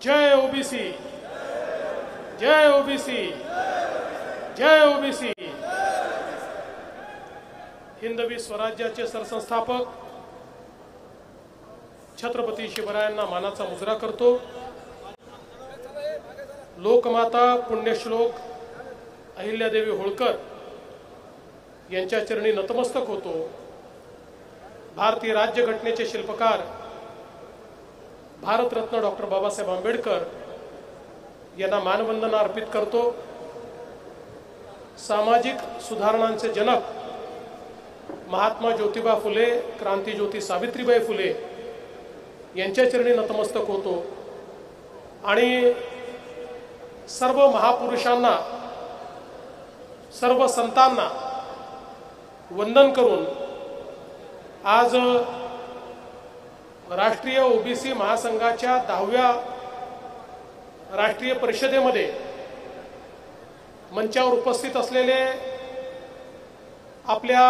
जय OBC, जय OBC, जय OBC. हिंदवी स्वराज्याचे सरसंस्थापक छत्रपती शिवरायांना मानाचा मुजरा करतो। लोकमाता पुण्यश्लोक अहिल्यादेवी होळकर यांच्या चरणी नतमस्तक होतो। भारतीय राज्यघटनेचे शिल्पकार भारतरत्न डॉक्टर बाबासाहेब आंबेडकर यांना मानवंदना अर्पित करतो। सामाजिक सुधारणांचे जनक महात्मा ज्योतिबा फुले, क्रांतिज्योती सावित्रीबाई फुले यांच्या चरणी नतमस्तक होतो आणि सर्व महापुरुषांना, सर्व संतांना वंदन करून आज राष्ट्रीय ओबीसी महासंघाच्या 10व्या राष्ट्रीय परिषदेमध्ये मंचावर उपस्थित असलेले आपल्या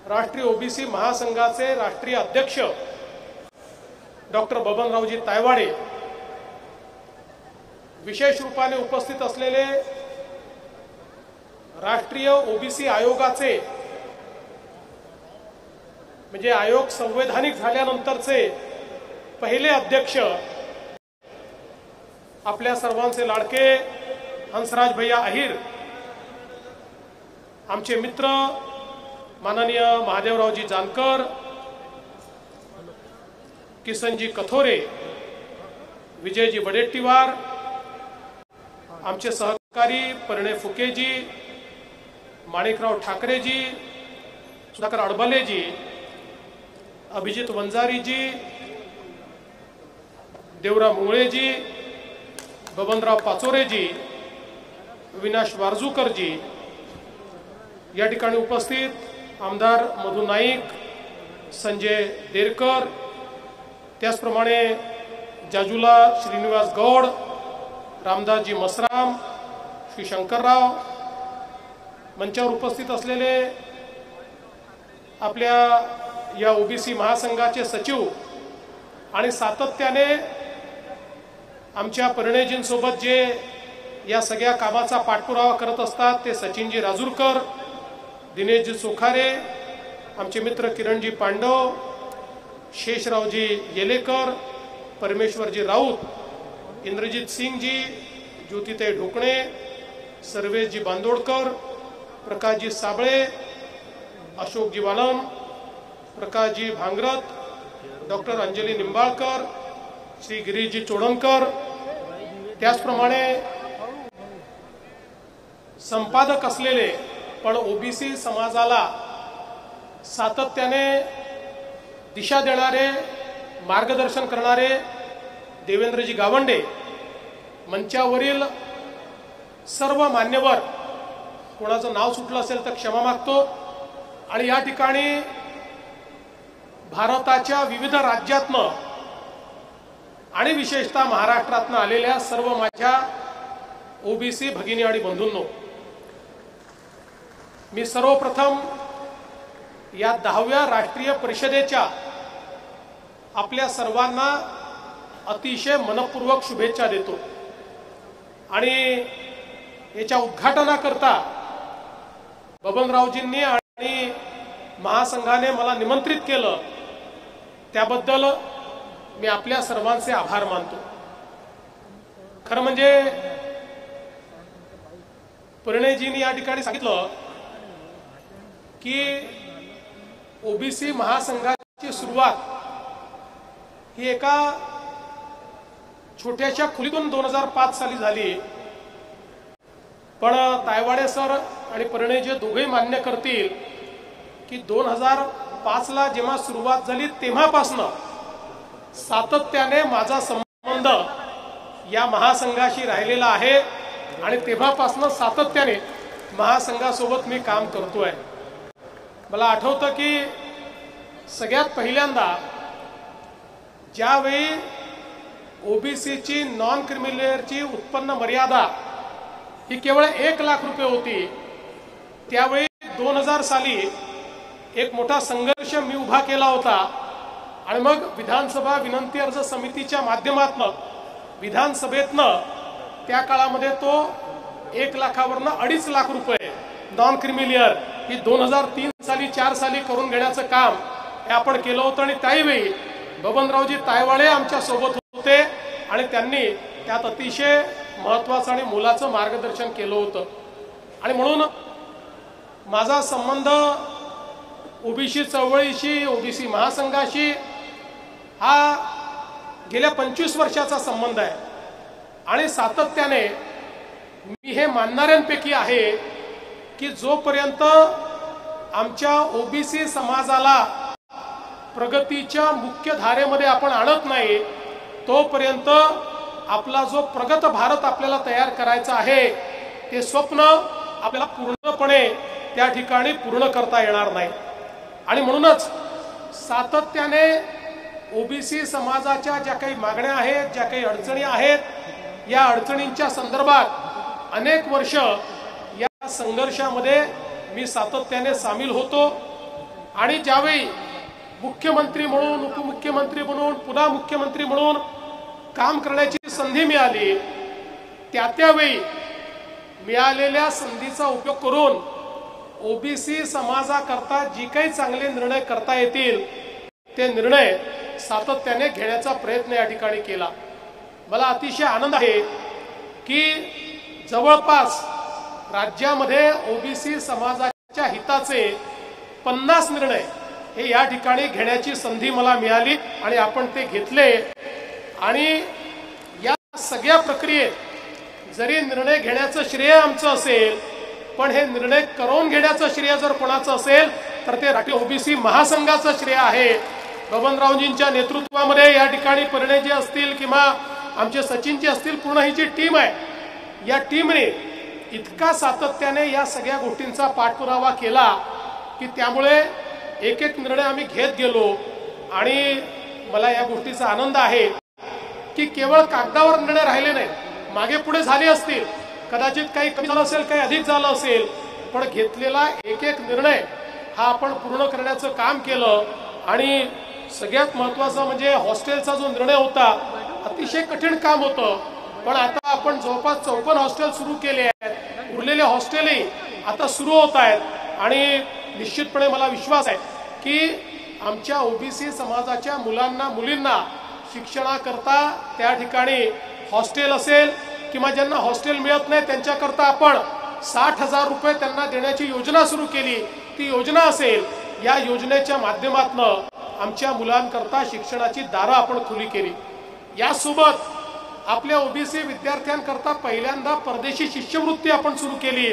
राष्ट्रीय ओबीसी महासंघाचे राष्ट्रीय अध्यक्ष डॉक्टर बबनरावजी तायवाडे, विशेष रूपाने उपस्थित असलेले राष्ट्रीय ओबीसी आयोगाचे म्हणजे आयोग संवैधानिक झाल्यानंतरचे पहिले अध्यक्ष आपल्या सर्वांचे लाडके हंसराज भैया अहिर, आमचे मित्र माननीय महादेवरावजी जानकर, किसनजी कथोरे, विजयजी वडेट्टीवार, आमचे सहकारी परिणय फुकेजी, माणिकराव ठाकरेजी, सुधाकर अडबलेजी, अभिजित वंजारीजी, देवराव मुंगळेजी, बबनराव पाचोरेजी, विनाश वारजूकरजी, या ठिकाणी उपस्थित आमदार मधु नाईक, संजय देरकर, त्याचप्रमाणे जाजुला श्रीनिवास गौड, रामदासजी मसराम, श्री शंकरराव, मंचावर उपस्थित असलेले आपल्या या ओबीसी महासंघाचे सचिव आणि सातत्याने आमच्या परिणयजींसोबत जे या सगळ्या कामाचा पाठपुरावा करत असतात ते सचिनजी राजूरकर, दिनेशजी चोखारे, आमचे मित्र किरणजी पांडव, शेषरावजी येलेकर, परमेश्वरजी राऊत, इंद्रजीत सिंगजी, ज्योतिताई ढोकणे, सर्वेशजी बांदोडकर, प्रकाशजी साबळे, अशोकजी वालम, प्रकाशजी भांगरत, डॉक्टर अंजली निंबाळकर, श्री गिरीशजी चोडणकर, त्याचप्रमाणे संपादक असलेले पण ओबीसी समाजाला सातत्याने दिशा देणारे, मार्गदर्शन करणारे देवेंद्रजी गावंडे, मंचावरील सर्व मान्यवर, कोणाचं नाव सुटलं असेल तर क्षमा मागतो, आणि या ठिकाणी भारताच्या विविध राज्यातनं आणि विशेषतः महाराष्ट्रातनं आलेल्या सर्व माझ्या ओबीसी भगिनी आणि बंधूंनो, मी सर्वप्रथम या 10व्या राष्ट्रीय परिषदेच्या आपल्या सर्वांना अतिशय मनपूर्वक शुभेच्छा देतो आणि याच्या उद्घाटनाकरता बबनरावजींनी आणि महासंघाने मला निमंत्रित केलं त्याबद्दल मी आपल्या सर्वांचे आभार मानतो। खरं म्हणजे परिणयजींनी या ठिकाणी सांगितलं की ओबीसी महासंघाची सुरुवात ही एका छोट्याशा खोलीतून 2005 साली झाली, पण तायवाडे सर आणि परिणयजी दोघेही मान्य करतील की 2005 ला जेव्हा सुरुवात झाली तेव्हापासून सातत्याने माझा संबंध या महासंघाशी राहिलेला आहे आणि तेव्हापासून सातत्याने महासंघासोबत मी काम करतोय। मला आठवतं की सगळ्यात पहिल्यांदा ज्यावेळी ओबीसीची नॉन क्रिमिलेअरची उत्पन्न मर्यादा ही केवळ 1 लाख रुपये होती, त्यावेळी 2000 साली एक मोठा संघर्ष मी उभा केला होता आणि मग विधानसभा विनंती अर्ज समितीच्या माध्यमातून विधानसभेतनं त्या काळामध्ये तो 1 लाखावरनं 2.5 लाख रुपये नॉन क्रिमिलियर ही 2003 साली 4 साली करून घेण्याचं काम हे आपण केलं होतं। आणि त्यावेळी बबनरावजी तायवाळे आमच्या सोबत होते आणि त्यांनी त्यात अतिशय महत्त्वाचं आणि मोलाचं मार्गदर्शन केलं होतं। आणि म्हणून माझा संबंध ओबीसी चळवळीशी, ओबीसी महासंघाशी हा गेल्या 25 वर्षाचा संबंध आहे। आणि सातत्याने मी हे मानणाऱ्यांपैकी आहे की जोपर्यंत आमच्या ओबीसी समाजाला प्रगतीच्या मुख्य धारेमध्ये आपण आणत नाही तोपर्यंत आपला जो प्रगत भारत आपल्याला तयार करायचा आहे ते स्वप्न आपल्याला पूर्णपणे त्या ठिकाणी पूर्ण करता येणार नाही। आणि म्हणूनच सातत्याने ओबीसी समाजाच्या ज्या काही मागण्या आहेत, ज्या काही अडचणी आहेत, या अडचणींच्या संदर्भात अनेक वर्ष या संघर्षामध्ये मी सातत्याने सामील होतो। आणि ज्यावेळी मुख्यमंत्री म्हणून, उपमुख्यमंत्री म्हणून, पुन्हा मुख्यमंत्री म्हणून काम करण्याची संधी मिळाली त्यावेळी मिळालेल्या संधीचा उपयोग करून ओबीसी समाजाकरता जी काही चांगले निर्णय करता येतील ते निर्णय सातत्याने घेण्याचा प्रयत्न या ठिकाणी केला। मला अतिशय आनंद आहे की जवळपास राज्यामध्ये ओबीसी समाजाच्या हिताचे 50 निर्णय हे या ठिकाणी घेण्याची संधी मला मिळाली आणि आपण ते घेतले। आणि या सगळ्या प्रक्रियेत जरी निर्णय घेण्याचं श्रेय आमचं असेल पण हे निर्णय करून घेण्याचं श्रेय जर कोणाचं असेल तर ते राष्ट्रीय ओबीसी महासंघाचं श्रेय आहे। बबनरावजींच्या नेतृत्वामध्ये या ठिकाणी परिणयजी असतील किंवा आमचे सचिनजी असतील, पूर्ण ही जी टीम आहे या टीमने इतका सातत्याने या सगळ्या गोष्टींचा पाठपुरावा केला की त्यामुळे एक एक निर्णय आम्ही घेत गेलो। आणि मला या गोष्टीचा आनंद आहे की केवळ कागदावर निर्णय राहिले नाही, मागे पुढे झाले असतील, कदाचित काही कमी झालं असेल, काही अधिक झालं असेल, पण घेतलेला एक एक निर्णय हा आपण पूर्ण करण्याचं काम केलं। आणि सगळ्यात महत्त्वाचं म्हणजे हॉस्टेलचा जो निर्णय होता अतिशय कठीण काम होतं, पण आता आपण जवळपास 54 हॉस्टेल सुरू केले आहेत, उरलेले हॉस्टेलही आता सुरू होत आहेत। आणि निश्चितपणे मला विश्वास आहे की आमच्या ओबीसी समाजाच्या मुलांना मुलींना शिक्षणाकरता त्या ठिकाणी हॉस्टेल असेल किंवा ज्यांना हॉस्टेल मिळत नाही त्यांच्याकरता आपण 60,000 रुपये त्यांना देण्याची योजना सुरू केली, ती योजना असेल, या योजनेच्या माध्यमातून आमच्या मुलांकरता शिक्षणाची दारं आपण खुली केली। यासोबत आपल्या ओबीसी विद्यार्थ्यांकरता पहिल्यांदा परदेशी शिष्यवृत्ती आपण सुरू केली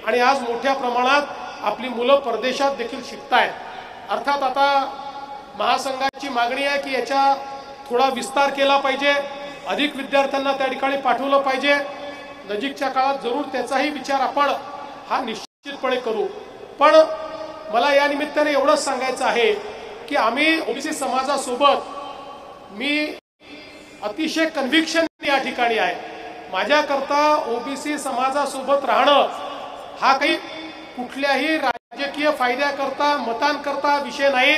आणि आज मोठ्या प्रमाणात आपली मुलं परदेशात देखील शिकतायत। अर्थात आता महासंघाची मागणी आहे की याचा थोडा विस्तार केला पाहिजे, अधिक विद्यार्थ्यांना त्या ठिकाणी पाठवलं पाहिजे। नजीकच्या काळात जरूर त्याचाही विचार आपण हा निश्चितपणे करू। पण मला या निमित्ताने एवढंच सांगायचं आहे की आम्ही ओबीसी समाजासोबत मी अतिशय कन्व्हिक्शन या ठिकाणी आहे। माझ्याकरता ओबीसी समाजासोबत राहणं हा काही कुठल्याही राजकीय फायद्याकरता, मतांकरता विषय नाही,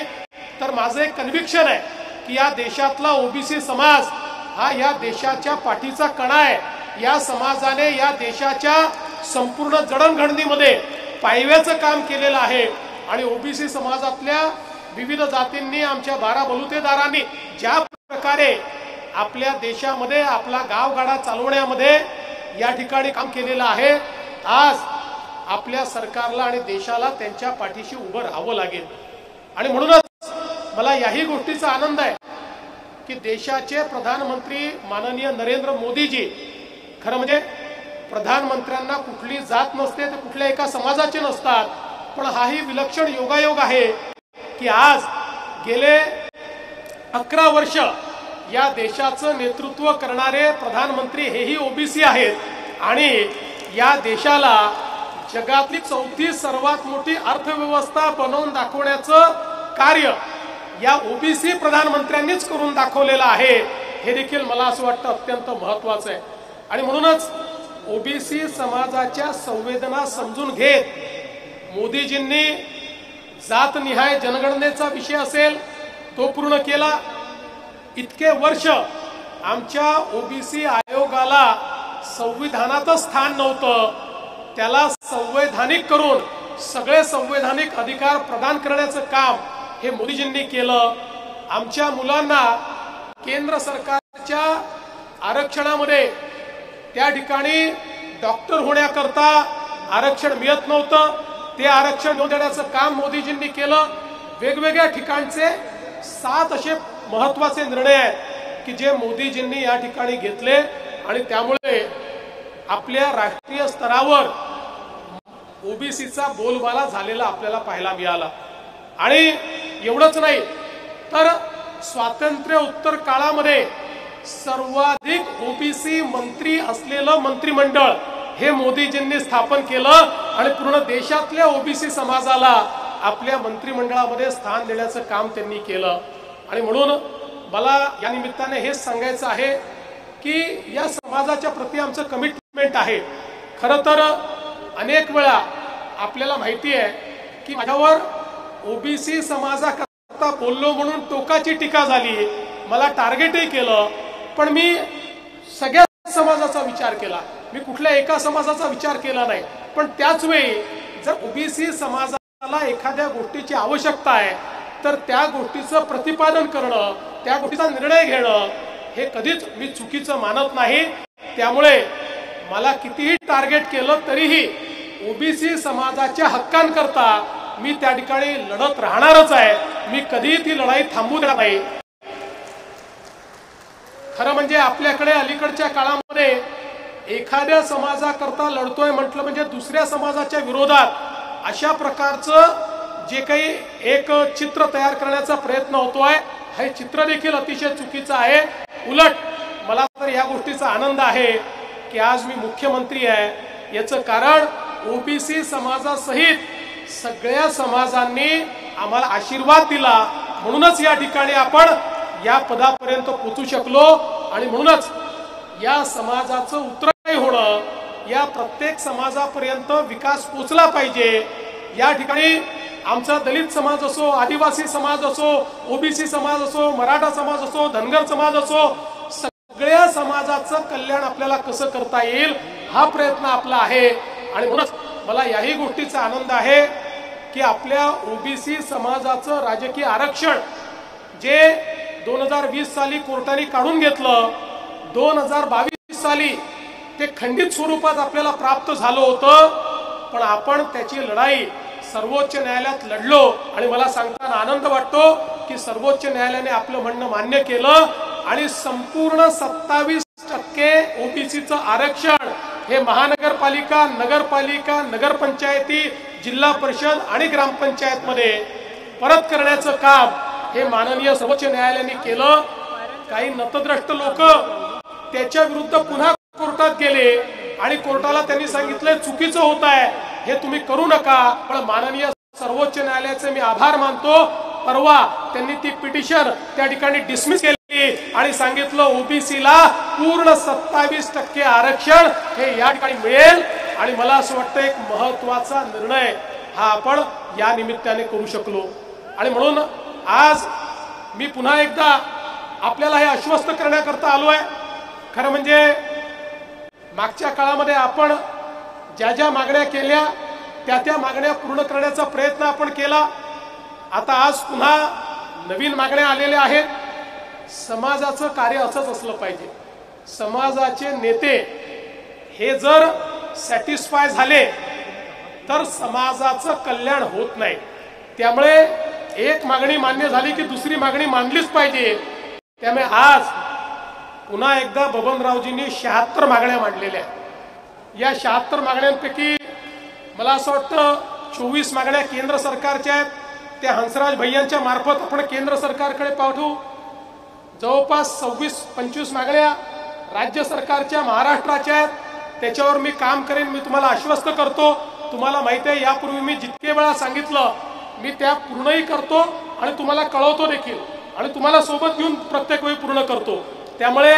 तर माझं एक कन्व्हिक्शन आहे की या देशातला ओबीसी समाज हा या देशाच्या पाठीचा कणा आहे। या समाजाने या देशाच्या संपूर्ण जडणघडणीमध्ये पायव्याचं काम केलेलं आहे। आणि ओबीसी समाजातल्या विविध जातींनी, आमच्या 12 बलुतेदारांनी ज्या प्रकारे आपल्या देशामध्ये आपला गावगाडा चालवण्यामध्ये या ठिकाणी काम केलेलं आहे, आज आपल्या सरकारला आणि देशाला त्यांच्या पाठीशी उभं राहावं लागेल। आणि म्हणूनच मला याही गोष्टीचा आनंद आहे की देशाचे प्रधानमंत्री माननीय नरेंद्र मोदीजी, खरं म्हणजे प्रधानमंत्र्यांना कुठली जात नसते, ते कुठल्या एका समाजाचे नसतात, पण हाही विलक्षण योगायोग आहे की आज गेले 11 वर्ष या देशाचं नेतृत्व करणारे प्रधानमंत्री हेही ओबीसी आहेत। आणि या देशाला जगातली 4थी सर्वात मोठी अर्थव्यवस्था बनवून दाखवण्याचं कार्य या ओबीसी प्रधानमंत्र्यांनीच करून दाखवलेलं आहे। हे देखील मला असं वाटतं अत्यंत महत्त्वाचं आहे। आणि म्हणूनच ओबीसी समाजाच्या संवेदना समजून घेत मोदीजींनी जातनिहाय जनगणनेचा विषय असेल, तो पूर्ण केला। इतके वर्ष आमच्या ओबीसी आयोगाला संविधानातच स्थान नव्हतं, त्याला संवैधानिक करून सगळे संवैधानिक अधिकार प्रदान करण्याचं काम हे मोदीजींनी केलं। आमच्या मुलांना केंद्र सरकारच्या आरक्षणामध्ये त्या ठिकाणी डॉक्टर होण्याकरता आरक्षण मिळत नव्हतं, ते आरक्षण मिळवून देण्याचं काम मोदीजींनी केलं। वेगवेगळ्या ठिकाणचे 7 असे महत्त्वाचे निर्णय आहेत की जे मोदीजींनी या ठिकाणी घेतले आणि त्यामुळे आपल्या राष्ट्रीय स्तरावर ओबीसीचा बोलबाला झालेला आपल्याला पाहायला मिळाला। आणि एवढंच नाही तर स्वातंत्र्य उत्तर काळामध्ये सर्वाधिक ओबीसी मंत्री असलेलं मंत्रिमंडळ हे मोदीजींनी स्थापन केलं आणि पूर्ण देशातल्या ओबीसी समाजाला आपल्या मंत्रिमंडळामध्ये स्थान देण्याचं काम त्यांनी केलं। आणि म्हणून मला या निमित्ताने हेच सांगायचं आहे की या समाजाच्या प्रति आमचं कमिटमेंट आहे। खरं तर अनेक वेळा आपल्याला माहिती आहे की माझ्यावर ओबीसी समाजाकरता बोललो म्हणून टोकाची टीका झाली, मला टार्गेटही केलं, पण मी सगळ्या समाजाचा विचार केला, मी कुठल्या एका समाजाचा विचार केला नाही। पण त्याच वेळी जर ओबीसी समाजाला एखाद्या गोष्टीची आवश्यकता आहे तर त्या गोष्टीचं प्रतिपादन करणं, त्या गोष्टीचा निर्णय घेणं हे कधीच मी चुकीचं मानत नाही। त्यामुळे मला कितीही टार्गेट केलं तरीही ओबीसी समाजाच्या हक्कांकरता मी त्या ठिकाणी लढत राहणारच आहे, मी कधीही ती लढाई थांबू देणार नाही। खरं म्हणजे आपल्याकडे अलीकडच्या काळामध्ये एखाद्या समाजाकरता लढतोय म्हटलं म्हणजे दुसऱ्या समाजाच्या विरोधात अशा प्रकारचं जे काही एक चित्र तयार करण्याचा प्रयत्न होतोय हे चित्र देखील अतिशय चुकीचं आहे। उलट मला तर या गोष्टीचा आनंद आहे की आज मी मुख्यमंत्री आहे। याचं कारण ओबीसी समाजासहित सगळ्या समाजांनी आम्हाला आशीर्वाद दिला, म्हणूनच या ठिकाणी आपण या पदापर्यंत पोहोचू शकलो। आणि म्हणूनच या समाजाचं उतराई होणं, या प्रत्येक समाजापर्यंत विकास पोचला पाहिजे। या ठिकाणी आमचा दलित समाज असो, आदिवासी समाज असो, ओबीसी समाज असो, मराठा समाज असो, धनगर समाज असो, सगळ्या समाजाचं कल्याण आपल्याला कसं करता येईल हा प्रयत्न आपला आहे। आणि म्हणूनच मला याही गोष्टीचा आनंद आहे की आपल्या ओबीसी समाजाचं राजकीय आरक्षण जे 2020 साली कोर्टाने काढून घेतलं, 2022 साली ते खंडित स्वरूपात आपल्याला प्राप्त झालं होतं, पण आपण त्याची लढाई सर्वोच्च न्यायालयात लढलो आणि मला सांगताना आनंद वाटतो की सर्वोच्च न्यायालयाने आपलं म्हणणं मान्य केलं आणि संपूर्ण 27% ओबीसीचं आरक्षण हे महानगरपालिका, नगरपालिका, नगरपंचायती, जिल्हा परिषद आणि ग्रामपंचायत मध्ये परत करण्याचं काम हे माननीय सर्वोच्च न्यायालयाने केलं। काही नतद्रष्ट लोक त्याच्या विरुद्ध पुन्हा कोर्टात गेले आणि कोर्टाला त्यांनी सांगितलं चुकीचं होत आहे, हे तुम्ही करू नका। पण माननीय सर्वोच्च न्यायालयाचे मी आभार मानतो, परवा त्यांनी ती पिटिशन त्या ठिकाणी डिसमिस केली आणि सांगितलं ओबीसीला पूर्ण 27% आरक्षण हे या ठिकाणी मिळेल। आणि मला असं वाटतं एक महत्त्वाचा निर्णय हा आपण या निमित्ताने करू शकलो। आणि म्हणून आज मी पुन्हा एकदा आपल्याला हे आश्वस्त करण्याकरता आलो आहे। खरं म्हणजे मागच्या काळामध्ये आपण ज्या ज्या मागण्या केल्या त्या मागण्या पूर्ण करण्याचा प्रयत्न आपण केला। आता आज पुन्हा नवीन मागण्या आलेल्या आहेत। समाजाचं कार्य असंच असलं पाहिजे, समाजाचे नेते हे जर सॅटिस्फाय झाले तर समाजाचं कल्याण होत नाही। त्यामुळे एक मागणी मान्य झाली की दुसरी मागणी मांडलीच पाहिजे। त्यामुळे आज पुन्हा एकदा बबनरावजींनी 76 मागण्या मांडलेल्या आहेत। या 76 मागण्यांपैकी मला असं वाटतं 24 मागण्या केंद्र सरकारच्या आहेत, त्या हंसराज भैयांच्या मार्फत आपण केंद्र सरकारकडे पाठवू। जवळपास 26-25 मागण्या राज्य सरकारच्या महाराष्ट्राच्या आहेत, त्याच्यावर मी काम करेन, मी तुम्हाला आश्वस्त करतो। तुम्हाला माहिती आहे यापूर्वी मी जितके वेळा सांगितलं मी त्या पूर्णही करतो आणि तुम्हाला कळवतो देखील आणि तुम्हाला सोबत घेऊन प्रत्येक वेळी पूर्ण करतो। त्यामुळे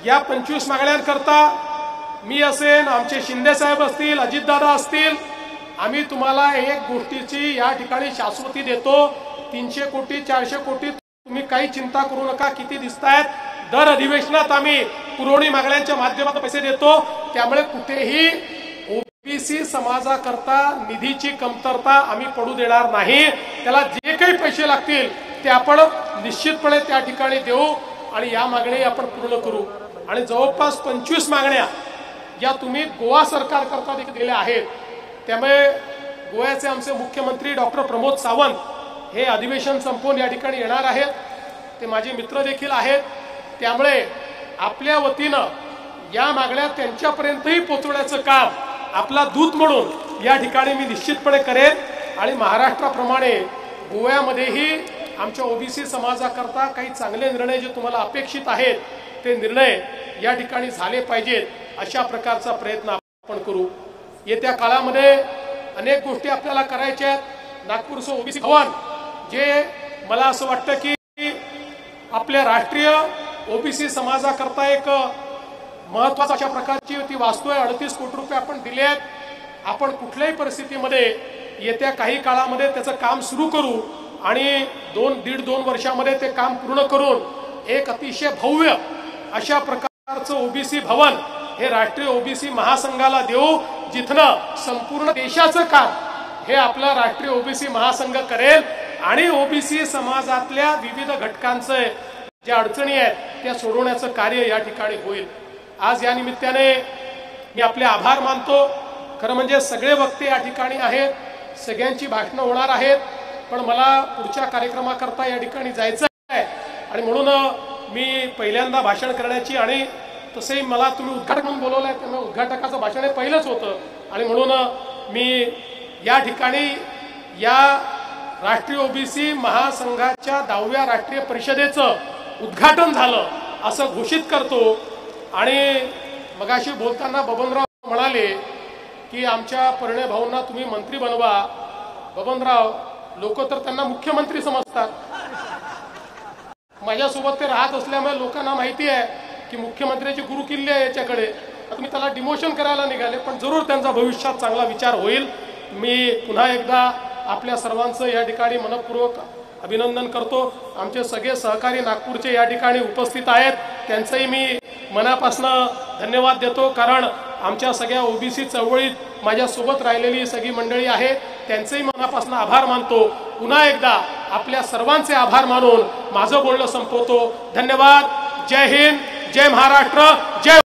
या 25 मागण्यांकरता मी असेन, आमचे शिंदे साहेब असतील, अजितदादा असतील, आम्ही तुम्हाला एक गोष्टीची या ठिकाणी शाश्वती देतो 300 कोटी 400 कोटी तुम्ही काही चिंता करू नका, किती दिसतायत दर अधिवेशनात आम्ही पुरवणी मागण्यांच्या माध्यमातून पैसे देतो। त्यामुळे कुठेही ओबीसी समाजाकरता निधीची कमतरता आम्ही पडू देणार नाही। त्याला जे काही पैसे लागतील ते आपण निश्चितपणे त्या ठिकाणी देऊ आणि या मागण्या आपण पूर्ण करू। आणि जवळपास 25 मागण्या या तुम्ही गोवा सरकार करता देखील दिल्या आहेत। त्यामुळे गोव्याचे आमचे मुख्यमंत्री डॉक्टर प्रमोद सावंत हे अधिवेशन संपवून या ठिकाणी येणार आहेत। ते माझे मित्र देखील आहेत। त्यामुळे आपल्या वतीनं या मागण्या त्यांच्यापर्यंतही पोहोचवण्याचं काम आपला दूत म्हणून या ठिकाणी मी निश्चितपणे करेन। आणि महाराष्ट्राप्रमाणे गोव्यामध्येही आमच्या ओबीसी समाजाकरता काही चांगले निर्णय जे तुम्हाला अपेक्षित आहेत ते निर्णय या ठिकाणी झाले पाहिजेत, अशा प्रकारचा प्रयत्न आपण करू। येत्या काळामध्ये अनेक गोष्टी आपल्याला करायच्या आहेत। नागपूरचं ओबीसी भवन जे मला असं वाटतं की आपल्या राष्ट्रीय ओबीसी समाजाकरता एक महत्त्वाच्या अशा प्रकारची ती वास्तू आहे। 38 कोटी रुपये आपण दिले आहेत। आपण कुठल्याही परिस्थितीमध्ये येत्या काही काळामध्ये त्याचं काम सुरू करू आणि 2-1.5-2 वर्षामध्ये ते काम पूर्ण करून एक अतिशय भव्य अशा प्रकारचं ओबीसी भवन हे राष्ट्रीय ओबीसी महासंघाला देऊ, जिथनं संपूर्ण देशाचं काम हे आपला राष्ट्रीय ओबीसी महासंघ करेल आणि ओबीसी समाजातल्या विविध घटकांचे ज्या अडचणी आहेत त्या सोडवण्याचं कार्य या ठिकाणी होईल। आज या निमित्ताने मी आपले आभार मानतो। खरं म्हणजे सगळे वक्ते या ठिकाणी आहेत, सगळ्यांची भाषणं होणार आहेत, पण मला पुढच्या कार्यक्रमाकरता या ठिकाणी जायचं आहे आणि म्हणून मी पहिल्यांदा भाषण करण्याची आणि तसेही मला तुम्ही उद्घाटक म्हणून बोलवलंय, त्यामुळे उद्घाटकाचं भाषण हे पहिलंच होतं आणि म्हणून मी या ठिकाणी या राष्ट्रीय ओबीसी महासंघाच्या 10व्या राष्ट्रीय परिषदेचं उद्घाटन झालं असं घोषित करतो। आणि मगाशी बोलताना बबनराव म्हणाले की आमच्या परिणय भाऊंना तुम्ही मंत्री बनवा। बबनराव, लोक तर त्यांना मुख्यमंत्री समजतात। माझ्यासोबत ते राहत असल्यामुळे लोकांना माहिती आहे की मुख्यमंत्र्याची गुरुकिल्ली आहे याच्याकडे। तुम्ही त्याला डिमोशन करायला निघाले, पण जरूर त्यांचा भविष्यात चांगला विचार होईल। मी पुन्हा एकदा आपल्या सर्वांचं या ठिकाणी मनपूर्वक अभिनंदन करतो। आमचे सगळे सहकारी नागपूरचे या ठिकाणी उपस्थित आहेत, त्यांचंही मी मनापासून धन्यवाद देतो, कारण आमच्या सगळ्या ओबीसी चळवळीत माझ्यासोबत राहिलेली सगळी मंडळी आहे, त्यांचेही मनापासून आभार मानतो। पुन्हा एकदा आपल्या सर्वांचे आभार मानून माझं बोलणं संपवतो। धन्यवाद। जय हिंद, जय महाराष्ट्र, जय